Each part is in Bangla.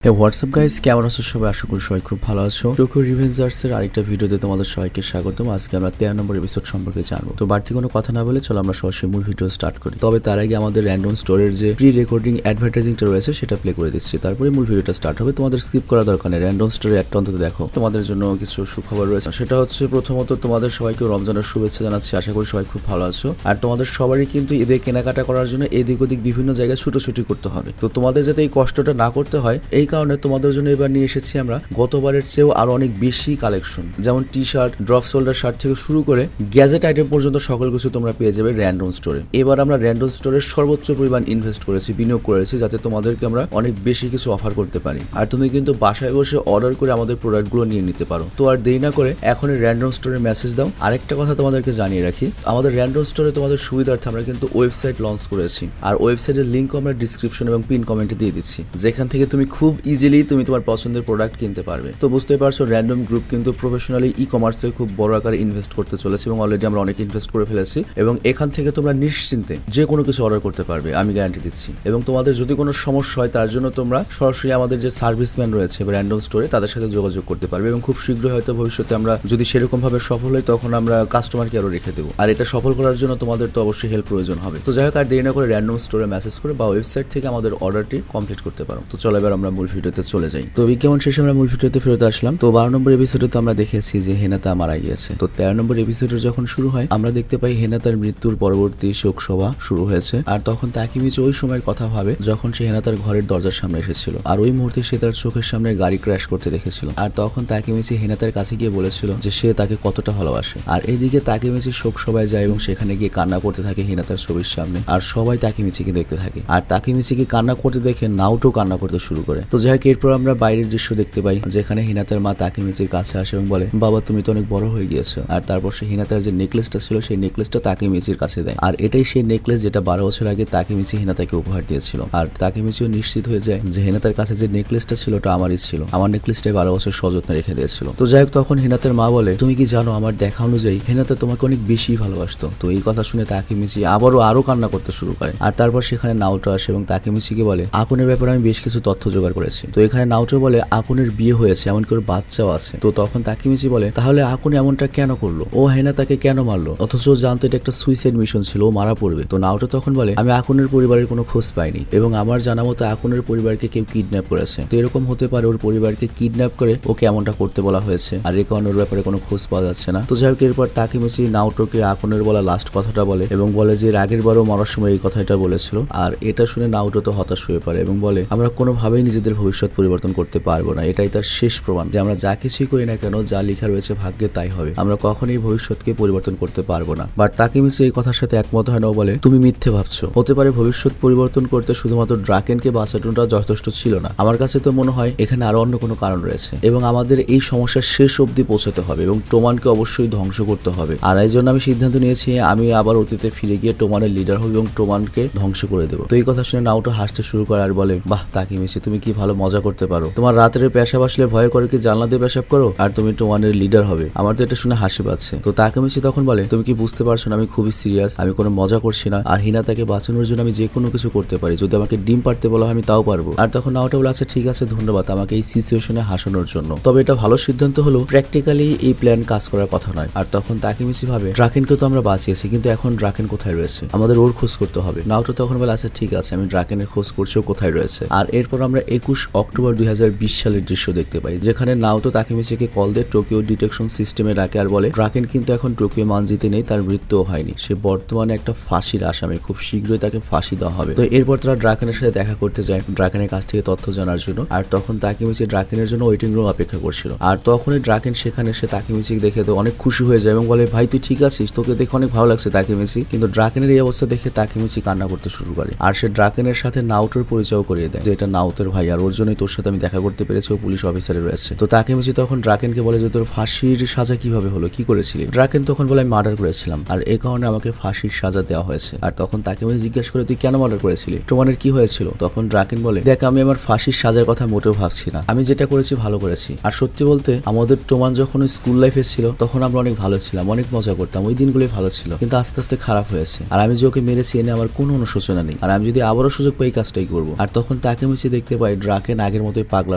হোয়াটসঅ্যাপ গাইস, কেমন আছো সবাই? আশা করি সবাই খুব ভালো আছো। টোকিও রিভেঞ্জার্সের আরেকটা ভিডিওতে তোমাদের সবাইকে স্বাগতম। আজকে আমরা 13 নম্বর এপিসোড সম্পর্কে জানবো। তো বাড়তি কোনো কথা না বলে চলো আমরা সরাসরি মূল ভিডিও স্টার্ট করি। তবে তার আগে আমাদের র্যান্ডম স্টোরের যে প্রি রেকর্ডিং অ্যাডভার্টাইজিংটা রয়েছে সেটা প্লে করে দিচ্ছি, তারপরে মূল ভিডিওটা স্টার্ট হবে। তোমাদের স্কিপ করা দরকার নেই, র্যান্ডম স্টোরে একটা অন্তত দেখো। তোমাদের জন্য কিছু সুখবর রয়েছে, সেটা হচ্ছে প্রথমত তোমাদের সবাইকে রমজানের শুভেচ্ছা জানাচ্ছি। আশা করি সবাই খুব ভালো আছো। আর তোমাদের সবারই কিন্তু ঈদে কেনাকাটা করার জন্য এদিক ওদিক বিভিন্ন জায়গায় ছুটোছুটি করতে হবে। তো তোমাদের যাতে এই কষ্টটা না করতে হয়, এই কারণে তোমাদের জন্য এবার নিয়ে এসেছি আমরা গতবারের চেয়েও আরো অনেক বেশি কালেকশন, যেমন T shirt, drop shoulder shirt থেকে শুরু করে গ্যাজেট আইটেম পর্যন্ত সকল কিছু তোমরা পেয়ে যাবে র্যান্ডম স্টোরে। এবার আমরা র্যান্ডম স্টোরের সর্বোচ্চ পরিমাণ ইনভেস্ট করেছি, বিনিয়োগ করেছি, যাতে তোমাদেরকে আমরা অনেক বেশি কিছু অফার করতে পারি। আর তুমি কিন্তু বাসায় বসে অর্ডার করে আমাদের প্রোডাক্টগুলো নিয়ে নিতে পারো। তো আর দেরি না করে এখনই র্যান্ডম স্টোরে মেসেজ দাও। আরেকটা কথা তোমাদেরকে জানিয়ে রাখি, আমাদের র্যান্ডম স্টোরে তোমাদের সুবিধার্থে আমরা কিন্তু ওয়েবসাইট লঞ্চ করেছি। আর ওয়েবসাইটের লিঙ্কও আমরা ডিসক্রিপশন এবং পিন কমেন্টে দিয়ে দিচ্ছি, যেখান থেকে তুমি খুব ইজিলি তুমি তোমার পছন্দের প্রোডাক্ট কিনতে পারবে। তো বুঝতে পারছো, র্যান্ডম গ্রুপ কিন্তু প্রফেশনালি ই কমার্সে খুব বড় আকারে ইনভেস্ট করতে চলেছে এবং অলরেডি আমরা অনেক ইনভেস্ট করে ফেলেছি। এবং এখান থেকে তোমরা নিশ্চিন্তে যে কোনো কিছু অর্ডার করতে পারবে, আমি গ্যারান্টি দিচ্ছি। এবং তোমাদের যদি কোনো সমস্যা হয়, তার জন্য তোমরা সরাসরি আমাদের যে সার্ভিসম্যান রয়েছে র্যান্ডম স্টোরে তাদের সাথে যোগাযোগ করতে পারবে। এবং খুব শীঘ্রই হয়তো ভবিষ্যতে আমরা যদি সেরকম ভাবে সফল হই, তখন আমরা কাস্টমারকে আরো রেখে দেবো। আর এটা সফল করার জন্য তোমাদের তো অবশ্যই হেল্প প্রয়োজন হবে। তো যাই হোক, আর দেরি না করে র্যান্ডম স্টোরে মেসেজ করে বা ওয়েবসাইট থেকে আমাদের অর্ডারটি কমপ্লিট করতে পারো। তো চলো এবার আমরা মূল ভিডিওতে চলে যাই। তো বিজ্ঞাপন শেষে আমরা মূল ভিডিওতে ফেরত আসলাম। তো 12 নম্বর এপিসোডে তো আমরা দেখেছি যে হেনাতা মারা গিয়েছে। তো 13 নম্বর এপিসোডের যখন শুরু হয়, আমরা দেখতে পাই হেনাতার মৃত্যুর পরবর্তী শোকসভা শুরু হয়েছে। আর তখন তাকিমিচি ওই সময়ের কথা ভাবে যখন সে হেনাতার ঘরের দরজার সামনে এসেছিল, আর ওই মুহূর্তে সে তার চোখের সামনে গাড়ি ক্র্যাশ করতে দেখেছিল। আর তখন তাকিমিচি হেনাতার কাছে গিয়ে বলেছিল যে সে তাকে কতটা ভালোবাসে। আর এদিকে তাকিমিচি শোকসভায় যায় এবং সেখানে গিয়ে কান্না করতে থাকে হেনাতার ছবির সামনে। আর সবাই তাকিমিচিকে দেখতে থাকে। আর তাকিমিচিকে কান্না করতে দেখে নাওটো কান্না করতে শুরু করে। তো যাই হোক, এরপর আমরা বাইরের দৃশ্য দেখতে পাই, যেখানে হিনাতার মা তাকিমিচির কাছে আসে এবং বলে, বাবা তুমি তো অনেক বড় হয়ে গিয়েছো। আর তারপর সে হিনাতার যে নেকলেসটা ছিল সেই নেকলেসটা তাকিমিচির কাছে দেয়। আর এটাই সেই নেকলেস যেটা 12 বছর আগে তাকিমিচি হিনাতাকে উপহার দিয়েছিল। আর তাকিমিচিও নিশ্চিত হয়ে যায় যে হিনাতার কাছে যে নেকলেসটা ছিল ওটা আমারই ছিল, আমার নেকলেসটাই 12 বছর সযত্নে রেখে দিয়েছিল। তো যাই হোক, তখন হিনাতার মা বলে, তুমি কি জানো আমার দেখা অনুযায়ী হিনাতা তোমাকে অনেক বেশি ভালোবাসতো। তো এই কথা শুনে তাকিমিচি আরো কান্না করতে শুরু করে। আর তারপর সেখানে নাওটো আসে এবং তাকিমিচিকে বলে, আকুনের ব্যাপারে আমি বেশ কিছু তথ্য জোগাড় করেছি। তো এখানে নাওটো বলে আকুনের বিয়ে হয়েছে, এমনকি ওর বাচ্চাও আছে। তো তখন তাকিমিচি বলে, তাহলে আকুন এমনটা কেন করলো? ও হেনাতাকে কেন মারলো? অথচ ও জানতো এটা একটা সুইসাইড মিশন ছিল, ও মারা পড়বে। তো নাওটো তখন বলে, আমি আকুনের পরিবারের কোনো খোঁজ পাইনি এবং আমার জানা মতো আকুনের পরিবারকে কেউ কিডন্যাপ করেছে। তো এরকম হতে পারে ওর পরিবারকে কিডন্যাপ করে ওকে এমনটা করতে বলা হয়েছে, আর এই কারণে ওর ব্যাপারে কোনো খোঁজ পাওয়া যাচ্ছে না। তো যাই হোক, এরপর তাকিমিচি নাওটোকে আকুনের বলা লাস্ট কথাটা বলে এবং বলে যে আগের বারও মারার সময় এই কথাটা বলেছিল। আর এটা শুনে নাওটো তো হতাশ হয়ে পড়ে এবং বলে, আমরা কোনোভাবেই নিজেদের ভবিষ্যৎ পরিবর্তন করতে পারবো না। এটাই তার শেষ প্রমাণ যে আমরা যা কিছুই করি না কেন, যা লেখা রয়েছে ভাগ্যে তাই হবে। আমরা কখনোই ভবিষ্যৎকে পরিবর্তন করতে পারবো না। বাট তাকিমিচি এই কথার সাথে একমত হয় না। বলে, তুমি মিথ্যে ভাবছো। হতে পারে ভবিষ্যৎ পরিবর্তন করতে শুধুমাত্র ড্রাকেনকে বাঁচানোটা যথেষ্ট ছিল না। আমার কাছে তো মনে হয় এখানে আরো অন্য কোনো কারণ রয়েছে এবং আমাদের এই সমস্যার শেষ অবধি পৌঁছাতে হবে এবং টোমানকে অবশ্যই ধ্বংস করতে হবে। আর এই জন্য আমি সিদ্ধান্ত নিয়েছি আমি আবার অতীতে ফিরে গিয়ে টোমানের লিডার হব এবং টোমানকে ধ্বংস করে দেবো। তো এই কথা শুনে নাওটো হাসতে শুরু করে আর বলে, বাহ তাকিমিচি, তুমি কি ভালো মজা করতে পারো। তোমার রাতের পেশাব আসলে ভয় করে কি জানলা দিয়ে পেশাব করো, আর তুমি টোমানের লিডার হবে। আমার তো এটা শুনে হাসি পাচ্ছে। তো তাকিমিচি তখন বলে, তুমি কি বুঝতে পারছো না আমি খুবই সিরিয়াস, আমি কোনো মজা করছি না। আর হিনাতাকে বাঁচানোর জন্য আমি যে কোনো কিছু করতে পারি, যদি আমাকে ডিম পারতে বলা হয় আমি তাও পারবো। আর তখন নাওটো বলে, আচ্ছা ঠিক আছে, ধন্যবাদ আমাকে এই সিচুয়েশনে হাসানোর জন্য। তবে এটা ভালো সিদ্ধান্ত হলো, প্র্যাকটিক্যালি এই প্ল্যান কাজ করার কথা নয়। আর তখন তাকিমিচি ভাবে, ড্রাকেনকে তো আমরা বাঁচিয়েছি, কিন্তু এখন ড্রাকেন কোথায় রয়েছে, আমাদের ওর খোঁজ করতে হবে। নাওটো তখন বলে, আচ্ছা ঠিক আছে, আমি ড্রাকেনের খোঁজ করছি ও কোথায় রয়েছে। আর এরপর আমরা 21 অক্টোবর 2020 সালের দৃশ্য দেখতে পাই, যেখানে নাওটো তাকিমিচিকে কল দিয়ে টোকিও ডিটেকশন সিস্টেমে ডাকে আর বলে, ড্রাকেন কিন্তু এখন টোকিও মানজিতে নেই, তার মৃত্যুও হয়নি, সে বর্তমানে একটা ফাঁসির আসামি, খুব শীঘ্রই তাকে ফাঁসি দেওয়া হবে। তো এরপর তারা ড্রাকেনের সাথে দেখা করতে যায় ড্রাকেনের কাছ থেকে তথ্য জানার জন্য। আর তখন তাকিমিচি ড্রাকেনের জন্য ওয়েটিং রুম অপেক্ষা করছিল। আর তখনই ড্রাকেন সেখানে এসে তাকিমিচিকে দেখে তো অনেক খুশি হয়ে যায় এবং বলে, ভাই তুই ঠিক আছিস, তোকে দেখে অনেক ভালো লাগছে তাকিমিচি। কিন্তু ড্রাকেনের এই অবস্থা দেখে তাকিমিচি কান্না করতে শুরু করে। আর সে ড্রাকেনের সাথে নাওটোর পরিচয় করিয়ে দেয় যে এটা নাওতের ভাই, আর ওর জন্যই তোর সাথে আমি দেখা করতে পেরেছি, ও পুলিশ অফিসারে রয়েছে। তো তাকিমিচি তখন ড্রাকেনকে বলে যে তোর ফাঁসির সাজা কিভাবে হলো, কি করেছিলি? ড্রাকেন তখন বলে, আমি মার্ডার করেছিলাম, আর এই কারণে আমাকে ফাঁসির সাজা দেওয়া হয়েছে। আর তখন তাকিমিচি জিজ্ঞেস করে, তুই কেন মার্ডার করেছিলি, টোমানের কি হয়েছিল? তখন ড্রাকেন বলে, দেখ আমি আমার ফাঁসির সাজার কথা মোটেও ভাবছি না, আমি যেটা করেছি ভালো করেছি। আর সত্যি বলতে আমাদের টোমান যখন স্কুল লাইফে ছিল তখন আমরা অনেক ভালো ছিলাম, অনেক মজা করতাম, ওই দিনগুলোই ভালো ছিল, কিন্তু আস্তে আস্তে খারাপ হয়েছে। আর আমি যে ওকে মেরেছি এনে আমার কোনো অনুশোচনা নেই, আর আমি যদি আবারও সুযোগ পাই কাজটাই করবো। আর তখন তাকিমিচি দেখতে পাই ড্রাকেন আগের মতোই পাগলা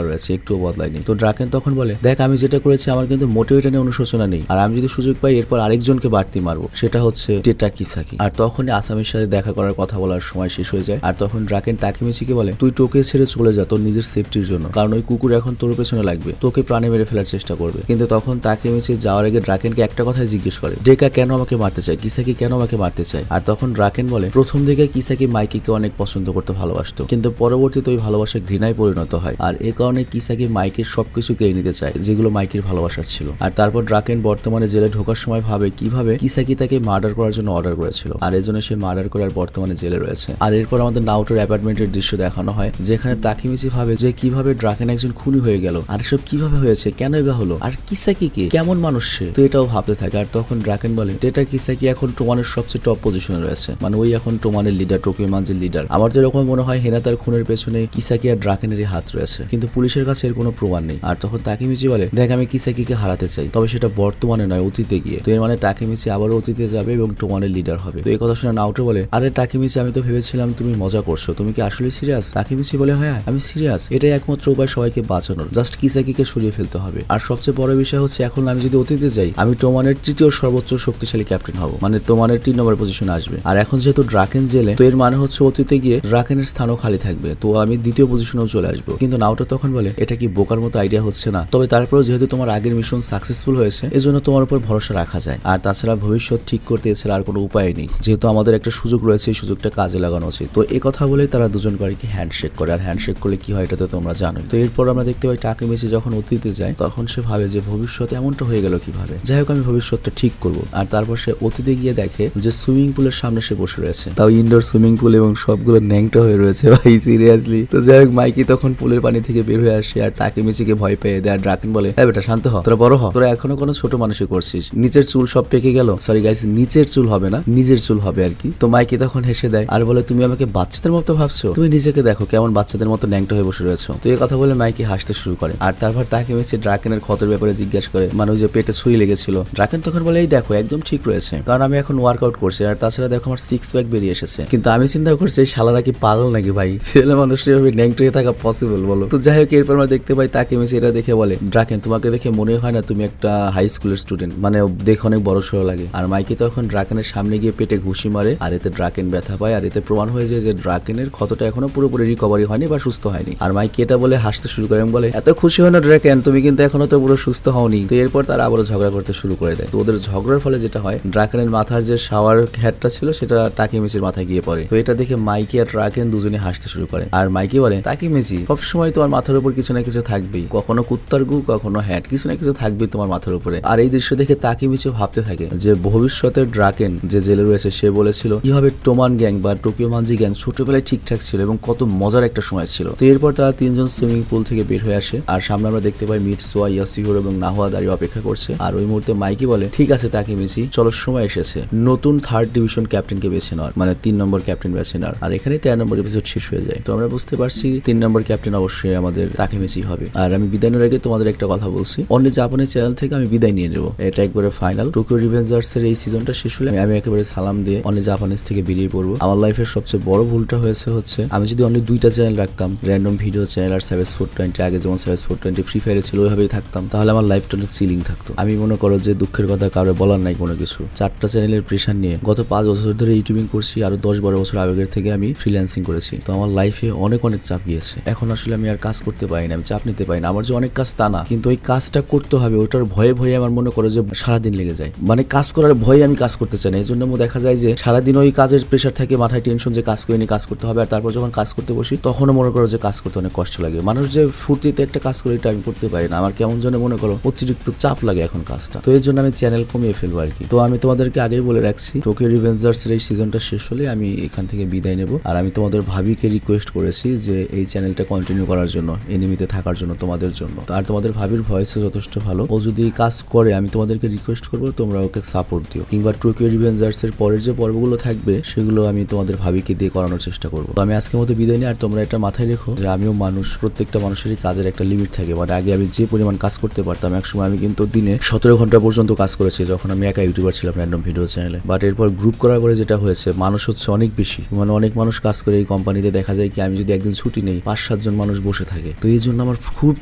রয়েছে, একটুও বদলায়নি। তো ড্রাকেন তখন বলে, দেখ আমি যেটা করেছি আমার কিন্তু মোটেও এটা নিয়ে অনুশোচনা নেই, আর আমি যদি সুযোগ পাই এরপর আরেকজনকে বাড়তি মারবো, সেটা হচ্ছে টেটা কিসাকি। আর তখনই আসামির সাথে দেখা করার কথা বলার সময় শেষ হয়ে যায়। আর তখন ড্রাকেন তাকেমিচিকে বলে, তুই টোকে ছেড়ে চলে যা তোর নিজের সেফটির জন্য, কারণ ওই কুকুর এখন তোর পেছনে লাগবে, তোকে প্রাণে মেরে ফেলার চেষ্টা করবে। কিন্তু তখন তাকেমিচি যাওয়ার আগে ড্রাকেনকে একটা কথাই জিজ্ঞেস করে, ডেকা কেন আমাকে মারতে চায়, কিসাকি কেন আমাকে মারতে চায়। আর তখন ড্রাকেন বলে, প্রথম দিকে কিসাকি মাইকিকে অনেক পছন্দ করতে ভালোবাসতো, কিন্তু পরবর্তীতে ওই ভালোবাসা ঘৃণায় পরিণত হয়, আর এ কারণে কিসাকি মাইকের সবকিছু কেড়ে নিতে চায় যেগুলো মাইকের ভালোবাসার ছিল। আর তারপর ড্রাকেন বর্তমানে জেলে ঢোকার সময় ভাবে কিভাবে কিসাকি তাকে মার্ডার করার জন্য অর্ডার করেছিল, আর এর জন্য সে মার্ডার করে আর বর্তমানে জেলে রয়েছে। আর এরপর আমাদের নাওটোর অ্যাপার্টমেন্টের দৃশ্য দেখানো হয়, যেখানে তাকেমিচি ভাবে যে কিভাবে ড্রাকেন একজন খুনি হয়ে গেল, আর এসব কিভাবে হয়েছে, কেনই বা হলো, আর কিসাকি কে, কেমন মানুষ সে, তো এটাও ভাবতে থাকে। আর তখন ড্রাকেন বলে, এটা কিসাকি এখন টোমানের সবচেয়ে টপ পজিশনে রয়েছে, মানে ওই এখন টোমানের লিডার, টোকিও মানজির লিডার। আমার তো এরকম মনে হয় হেনাতার খুনের পেছনে কিসাকি আর ড্রাকেনেরই হাত রয়েছে, কিন্তু পুলিশের কাছে এর কোনো প্রমাণ নেই। আর তখন তাকেমিচি বলে, দেখ আমি কিসাকিকে হারাতে চাই, তবে সেটা বর্তমানে নয়, অতীতে গিয়ে। তো এর মানে তাকেমিচি আবারও অতীতে যাবে এবং টোমানের লিডার হবে। তো এই কথা শুনে নাওটো বলে, আরে তাকেমিচি আমি তো ভেবেছিলাম তুমি মজা করছো, তুমি কি আসলে সিরিয়াস? তাকেমিচি বলে, হ্যাঁ আমি সিরিয়াস, এটাই একমাত্র উপায় সবাইকে বাঁচানোর, জাস্ট কিসাকিকে সরিয়ে ফেলতে হবে। আর সবচেয়ে বড় বিষয় হচ্ছে এখন আমি যদি অতীতে যাই আমি টোমানের তৃতীয় সর্বোচ্চ শক্তিশালী ক্যাপ্টেন হব, মানে টোমানের 3 নম্বর পজিশনে আসবে। আর এখন যেহেতু ড্রাকেন জেলে, তো এর মানে হচ্ছে অতীতে গিয়ে ড্রাকেনের স্থানও খালি থাকবে, তো আমি দ্বিতীয় পজিশনেও চলে আসবো। কিন্তু নাওটো তখন বলে, এটা কি বোকার মতো আইডিয়া হচ্ছে না? তবে তারপরেও যেহেতু তোমার আগের মিশন সাকসেসফুল হয়েছে এজন্য তোমার উপর ভরসা রাখা যায়, আর তাছাড়া ভবিষ্যৎ ঠিক করতে এছাড়া আর কোনো উপায় নেই, যেহেতু আমাদের একটা সুযোগ রয়েছে এই সুযোগটা কাজে লাগানো উচিত। তো এই কথা বলেই তারা দুজন গাড়িকে হ্যান্ডশেক করে, আর হ্যান্ডশেক করলে কি হয় এটা তো তোমরা জানো। তো এরপর আমরা দেখতে পাই তাকেমিচি যখন অতীতে যায় তখন সে ভাবে যে ভবিষ্যতে এমনটা হয়ে গেল কিভাবে, যাই হোক আমি ভবিষ্যৎটা ঠিক করব। আর তারপর সে অতীতে গিয়ে দেখে যে সুইমিং পুলের সামনে সে বসে রয়েছে, তাও ইনডোর সুইমিং পুল, এবং সবগুলো ন্যাংটা হয়ে রয়েছে ভাই, সিরিয়াসলি। তো যাই হোক মাইকি তখন পুলের পানি থেকে বের হয়ে আসে আর তাকেমিচিকে ভয় পেয়ে দেয়। আর ড্রাকেন বলে, হ্যাঁ বেটা শান্ত হ, তোরা বড় হ, তোরা এখনো কোনো ছোট মানুষই করছিস, নিচের চুল সব পেকে গেল, সরি গাইস নিচের চুল হবে না নিজের চুল হবে আর কি। তো মাইকি তখন হেসে দেয় আর বলে, তুমি আমাকে বাচ্চাদের মতো ভাবছো, তুমি নিজেকে দেখো কেমন বাচ্চাদের মতো ন্যাংটা হয়ে বসে রয়েছো। তো এই কথা বলে মাইকি হাসতে শুরু করে। আর তারপর তাকেমিচি ড্রাকেনের ক্ষতের ব্যাপারে জিজ্ঞাসা করে, মানে ওই যে পেটে ছুরি লেগেছিল। ড্রাকেন তখন বলে, এই দেখো একদম ঠিক রয়েছে, কারণ আমি এখন ওয়ার্কআউট করছি, আর তাছাড়া দেখো আমার 6 প্যাক বেরিয়ে এসেছে। কিন্তু আমি চিন্তা করছি এই শালারা কি পাগল নাকি ভাই, ছেলে মানুষ এভাবে ন্যাংটা হয়ে থাকা পসিবল বলো? তো যাই হোক এরপর আমরা দেখতে পাই তাকেমিচি এটা দেখে বলে, ড্রাকেন তোমাকে দেখে মনে হয় না তুমি একটা হাই স্কুলের স্টুডেন্ট, মানে দেখে অনেক বড় সড়ো লাগে। আর মাইকি তখন ড্রাকেনের সামনে গিয়ে পেটে ঘুষি মারে, আর এতে ড্রাকেন ব্যথা পায়, আর এতে প্রমাণ হয়ে যায় যে ড্রাকেনের ক্ষতটা এখনো পুরোপুরি রিকভারি হয়নি বা সুস্থ হয়নি। আর মাইকি এটা বলে হাসতে শুরু করে এবং বলে, এত খুশি হয় না ড্রাকেন, তুমি কিন্তু এখনো তো পুরো সুস্থ হওনি। তো এরপর তারা আবারও ঝগড়া করতে শুরু করে দেয়। তো ওদের ঝগড়ার ফলে যেটা হয়, ড্রাকেনের মাথার যে শাওয়ার হ্যাটটা ছিল সেটা তাকেমিচির মাথায় গিয়ে পড়ে। তো এটা দেখে মাইকি আর ড্রাকেন দুজনে হাসতে শুরু করে। আর মাইকি বলে, তাকেমিচি সবসময় তোমার মাথার উপর কিছু না কিছু থাকবেই, কখনো কুত্তার গু কখনো হ্যাট, কিছু না কিছু থাকবেই তোমার মাথার উপরে। আর এই দৃশ্য দেখে তাকেমিচি ভাবতে থাকে যে ভবিষ্যতের ড্রাকেন যে জেলে রয়েছে সে বলেছিল কিভাবে টোমান গ্যাং বা টোকিও মানজি গ্যাং ছোটবেলায় ঠিকঠাক ছিল এবং কত মজার একটা সময় ছিল। তো এরপর তারা তিনজন সুইমিং পুল থেকে বের হয়ে আসে, আর সামনে আমরা দেখতে পাই মিটসোয়া, ইয়াসিহুর এবং নাহুয়া দাঁড়িয়ে অপেক্ষা করছে। আর ওই মুহূর্তে মাইকি বলে, ঠিক আছে তাকেমিচি চলো সময় এসেছে নতুন 3rd ডিভিশন ক্যাপ্টেনকে বেছে নেওয়ার, মানে 3 নম্বর ক্যাপ্টেন বেছে নেওয়ার। আর এখানে 13 নম্বর এপিসোড শেষ হয়ে যায়। তো আমরা বুঝতে পারছি 3 নম্বর ক্যাপ্টেন অবশ্যই আমাদের তাকেমিচি হবে। আর আমি বিদায় নেওয়ার আগে তোমাদের একটা কথা বলছি, অন্য জাপানের চ্যানেল থেকে আমি বিদায় নিয়ে নেবো, এটা একবারে ফাইনাল। টোকিও রিভেঞ্জার্স এর এই সিজনটা শেষ হলে আমি একেবারে সালাম দিয়ে অন্য জাপানিজ থেকে বেরিয়ে পড়বো। আমার লাইফের সবচেয়ে বড় ভুলটা হচ্ছে আমি যদি অনলি 2টা চ্যানেল রাখতাম, র্যান্ডম ভিডিও চ্যানেল আর সাবেস 420, আগে যেমন সাবেস 420 ফ্রি ফায়ারে ছিল ওইভাবেই থাকতাম, তাহলে আমার লাইফটা অনেক চিলিং থাকতো। আমি মনে করো যে দুঃখের কথা কারো বলার নাই কোনো কিছু, 4টা চ্যানেলের প্রেশার নিয়ে গত 5 বছর ধরে ইউটিউবিং করছি, আরো 10-12 বছর আগের থেকে আমি ফ্রিল্যান্সিং করেছি। তো আমার লাইফে অনেক চাপ গিয়েছে, এখন আসলে আমি আর কাজ করতে পারি না, আমি চাপ নিতে পারি না। আমার যে অনেক কাজ তা না, কিন্তু ওই কাজটা করতে হবে ওটার ভয়ে আমার মনে করো যে সারাদিন লেগে যায়, মানে কাজ করার ভয়ে আমি কাজ করতে চাই না। এই জন্য দেখা যায় যে সারাদিন ওই কাজের প্রেশার থাকে, মাথায় টেনশন যে কাজ করে নিয়ে কাজ করতে হবে, আর তারপর যখন কাজ করতে বসি তখনও মনে করো যে কাজ করতে অনেক কষ্ট লাগে। মানুষ যে ফুর্তিতে একটা কাজ করে এটা আমি করতে পারি না, আমার কেমন যেন মনে করো অতিরিক্ত চাপ লাগে এখন কাজটা। তো এর জন্য আমি চ্যানেল কমিয়ে ফেলবো আর কি। তো আমি তোমাদেরকে আগেই বলে রাখছি টোকিও রিভেঞ্জার্স এর এই সিজনটা শেষ হলে আমি এখান থেকে বিদায় নেব। আর আমি তোমাদের ভাবিকে রিকোয়েস্ট করেছি যে এই চ্যানেলটা কন্টিনিউ করার জন্য, এনিমিতে থাকার জন্য, তোমাদের জন্য। আর তোমাদের ভাবির ভয়েসে যথেষ্ট ভালো, ও যদি কাজ করে আমি তোমাদেরকে রিকোয়েস্ট করবো তোমরা ওকে সাপোর্ট দিও, কিংবা টোকিও রিভেঞ্জার্স এর পরের যে পর্বগুলো থাকবে সেগুলো আমি তোমাদের ভাবিকে দিয়ে করানোর চেষ্টা করবো। তো আমি আজকের মতো বিদায় নিই। আর তোমরা এটা মাথায় রেখো যে আমিও মানুষ, প্রত্যেকটা মানুষেরই কাজের একটা লিমিট থাকে। মানে আগে আমি যে পরিমাণ কাজ করতে পারতাম, একসময় আমি কিন্তু দিনে 17 ঘন্টা পর্যন্ত কাজ করেছি যখন আমি একা ইউটিউবার ছিলাম র্যান্ডম ভিডিও চ্যানেলে। বাট এরপর গ্রুপ করার পরে যেটা হয়েছে, মানুষ হচ্ছে অনেক বেশি, মানে অনেক মানুষ কাজ করে এই কোম্পানিতে। দেখা যায় কি আমি যদি একদিন ছুটি নেই, 5 5-7 জন মানুষ বসে থাকে। তো এই জন্য আমার খুব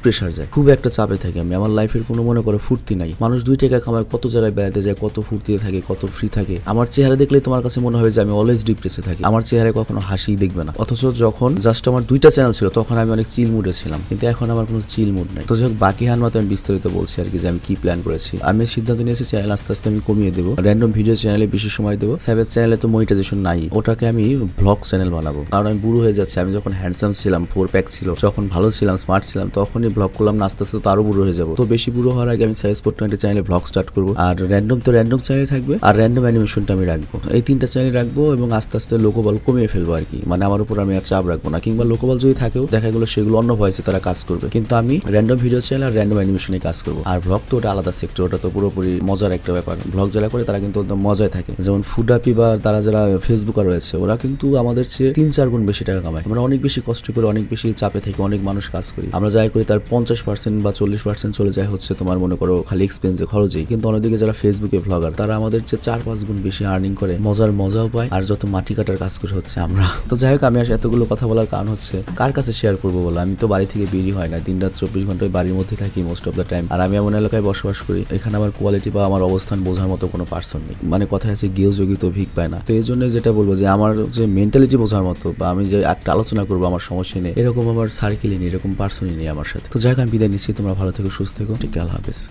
প্রেশার যায়, খুব একটা চাপে থাকে। আমি আমার লাইফের কোনো মনে করে ফুর্তি নাই। মানুষ 2 টাকা কামায়, কত জায়গায় বেড়াতে যায়, কত ফুর্তিতে থাকে, কত ফ্রি থাকে। আমার চেহারা দেখলে তোমার কাছে মনে হবে যে আমি অলওয়েজ ডিপ্রেসে থাকি। আমার চেহারায় কখনো হাসি দেখবে না। অথচ যখন জাস্ট আমার 2টা চ্যানেল ছিল তখন আমি অনেক চিল মুডে ছিলাম, কিন্তু এখন আমার কোনো চিল মুড নাই। তো যাই বাকি হানমাতে আমি বিস্তারিত বলছি আর কি, যে আমি কি প্ল্যান করেছি। আমি সিদ্ধান্ত নিয়েছি চ্যানেল আস্তে আস্তে আমি কমিয়ে দেবো, র্যান্ডম ভিডিও চ্যানেলে বেশি সময় দেবো। স্যাভেজ চ্যানেলে তো মনিটাইজেশন নাই, ওটাকে আমি ব্লগ চ্যানেল বানাবো। কারণ আমি বুড়ো হয়ে যাচ্ছি। আমি যখন হ্যান্ডসাম ছিলাম, 4 প্যাক ছিল, যখন ভালো ছিলাম, স্মার্ট ছিলাম, তখনই ব্লগ করলাম না, আস্তে আস্তে তো আরো বুড়ো হয়ে যাবো। তো বেশি বুড়ো হওয়ার আগে আমি স্যাভেজ 420 চ্যানেলে ব্লগ স্টার্ট করবো। আর র্যান্ডম তো র্যান্ডম চ্যানেলে থাকবে, আর র্যান্ডম অ্যানিমেশনটা আমি রাখবো। এই 3টা চ্যানেল রাখবো এবং আস্তে আস্তে লোকবল কমিয়ে ফেলবো আর কি। মানে আমার উপর আমি আর চাপ রাখবো না, কিংবা লোকবল যদি থাকেও দেখা গেলো সেগুলো অন্য ভয়েসে তারা কাজ করবে, কিন্তু আমি র্যান্ডম ভিডিও চ্যানেল আর র্যান্ডম অ্যানিমেশনে কাজ করবো। আর ব্লগ তো ওটা আলাদা সেক্টর, ওটা তো পুরোপুরি মজার একটা ব্যাপার। ব্লগ যারা করে তারা কিন্তু একদম মজায় থাকে। যেমন ফুডাপি বা তারা যারা ফেসবুকার রয়েছে, ওরা কিন্তু আমাদের চেয়ে 3-4 গুণ বেশি টাকা কামায়। আমরা অনেক বেশি কষ্ট করে, অনেক বেশি চাপে থেকে অনেক মানুষ কাজ করি। আমরা যাই করি তার 50% বা 40% চলে যায় হচ্ছে তোমার মনে করো খালি এক্সপেন্সে, খরচেই। কিন্তু অন্যদিকে যারা ফেসবুকে ব্লগার, তারা আমাদের চেয়ে 4-5 গুণ বেশি আর্নিং করে, মজাও পায়, আর যত মাটি কাটার কাজ করে হচ্ছে আমরা। তো যাই হোক, আমি এতগুলো কথা বলার কারণ হচ্ছে কার কাছে শেয়ার করবো বলো। আমি তো বাড়ি থেকে বেরিয়ে হয় না, দিনরাত 24 ঘন্টায় বাড়ির মধ্যে থাকি মোস্ট অফ দ্য টাইম। আর আমি এমন এলাকায় বসবাস করি, এখানে আমার কোয়ালিটি বা আমার অবস্থান বোঝার মতো কোনো পার্সন নেই। মানে কথা আছে গেও যোগী তো ভিক পায় না। তো এই জন্য যেটা বলবো যে আমার যে মেন্টালিটি বোঝার মতো, বা আমি যে একটা আলোচনা করবো আমার সমস্যা নেই, এরকম আমার সার্কেলই নেই, এরকম পার্সনই নেই আমার সাথে। তো যাই হোক, আমি বিদায় নিচ্ছি। তোমরা ভালো থেকো, সুস্থ থেকো, ঠিক আছে, আল্লাহ হাফেজ।